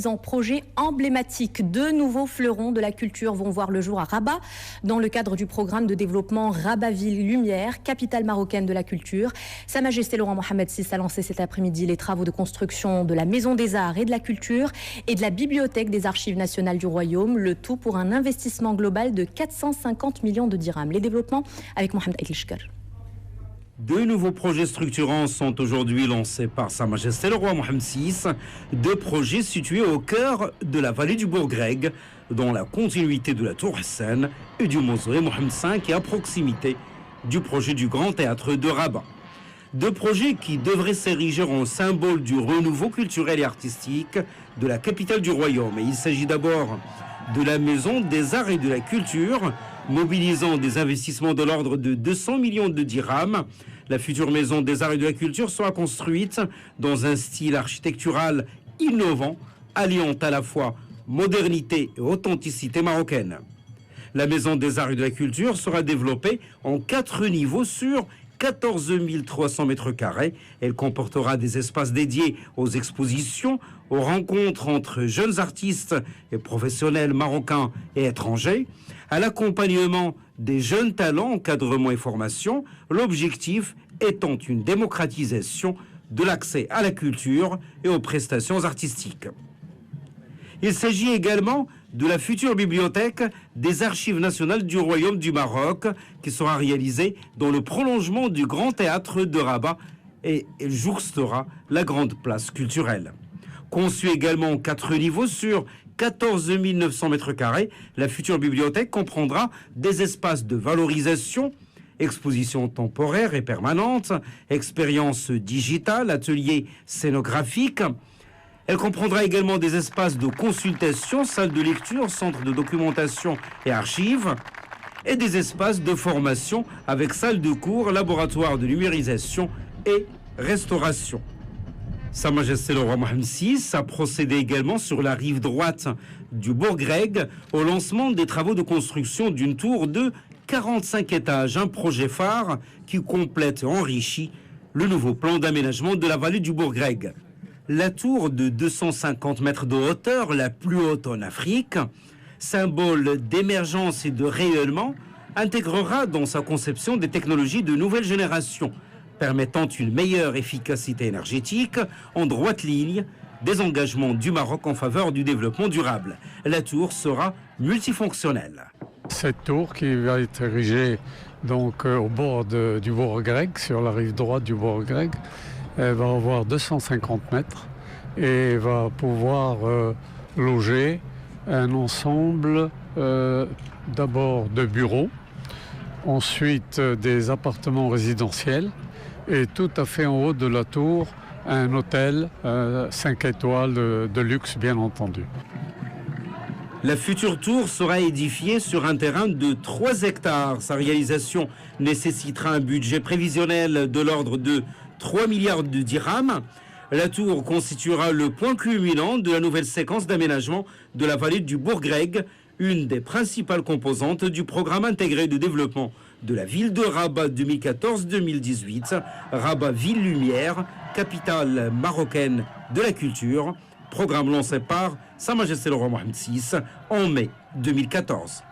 En projet emblématique. Deux nouveaux fleurons de la culture vont voir le jour à Rabat dans le cadre du programme de développement Rabat-Ville Lumière, capitale marocaine de la culture. Sa Majesté le roi Mohamed VI a lancé cet après-midi les travaux de construction de la Maison des Arts et de la Culture et de la Bibliothèque des Archives nationales du Royaume, le tout pour un investissement global de 450 millions de dirhams. Les développements avec Mohamed Aïtlishkar. Deux nouveaux projets structurants sont aujourd'hui lancés par Sa Majesté le roi Mohamed VI. Deux projets situés au cœur de la vallée du Bourgreg, dans la continuité de la Tour Hassan et du mausolée Mohamed V et à proximité du projet du Grand Théâtre de Rabat. Deux projets qui devraient s'ériger en symbole du renouveau culturel et artistique de la capitale du Royaume. Et il s'agit d'abord de la Maison des Arts et de la Culture, mobilisant des investissements de l'ordre de 200 millions de dirhams. La future Maison des Arts et de la Culture sera construite dans un style architectural innovant, alliant à la fois modernité et authenticité marocaine. La Maison des Arts et de la Culture sera développée en 4 niveaux sur 14 300 mètres carrés. Elle comportera des espaces dédiés aux expositions, aux rencontres entre jeunes artistes et professionnels marocains et étrangers, à l'accompagnement des jeunes talents, encadrement et formation, l'objectif étant une démocratisation de l'accès à la culture et aux prestations artistiques. Il s'agit également de la future bibliothèque des Archives nationales du Royaume du Maroc qui sera réalisée dans le prolongement du Grand Théâtre de Rabat et jouxtera la grande place culturelle. Conçue également en 4 niveaux sur 14 900 mètres carrés, la future bibliothèque comprendra des espaces de valorisation, expositions temporaires et permanentes, expériences digitales, ateliers scénographiques. Elle comprendra également des espaces de consultation, salles de lecture, centres de documentation et archives, et des espaces de formation avec salles de cours, laboratoires de numérisation et restauration. Sa Majesté le roi Mohamed VI a procédé également sur la rive droite du Bourgreg au lancement des travaux de construction d'une tour de 45 étages, un projet phare qui complète et enrichit le nouveau plan d'aménagement de la vallée du Bourgreg. La tour de 250 mètres de hauteur, la plus haute en Afrique, symbole d'émergence et de rayonnement, intégrera dans sa conception des technologies de nouvelle génération, permettant une meilleure efficacité énergétique en droite ligne des engagements du Maroc en faveur du développement durable. La tour sera multifonctionnelle. Cette tour qui va être érigée donc au bord du Bourgreg, sur la rive droite du Bourgreg, elle va avoir 250 mètres et va pouvoir loger un ensemble d'abord de bureaux, ensuite des appartements résidentiels et tout à fait en haut de la tour, un hôtel 5 étoiles de luxe bien entendu. La future tour sera édifiée sur un terrain de 3 hectares. Sa réalisation nécessitera un budget prévisionnel de l'ordre de 3 milliards de dirhams. La tour constituera le point culminant de la nouvelle séquence d'aménagement de la vallée du Bourgreg, une des principales composantes du programme intégré de développement de la ville de Rabat 2014-2018, Rabat Ville Lumière, capitale marocaine de la culture, programme lancé par Sa Majesté le roi Mohamed VI en mai 2014.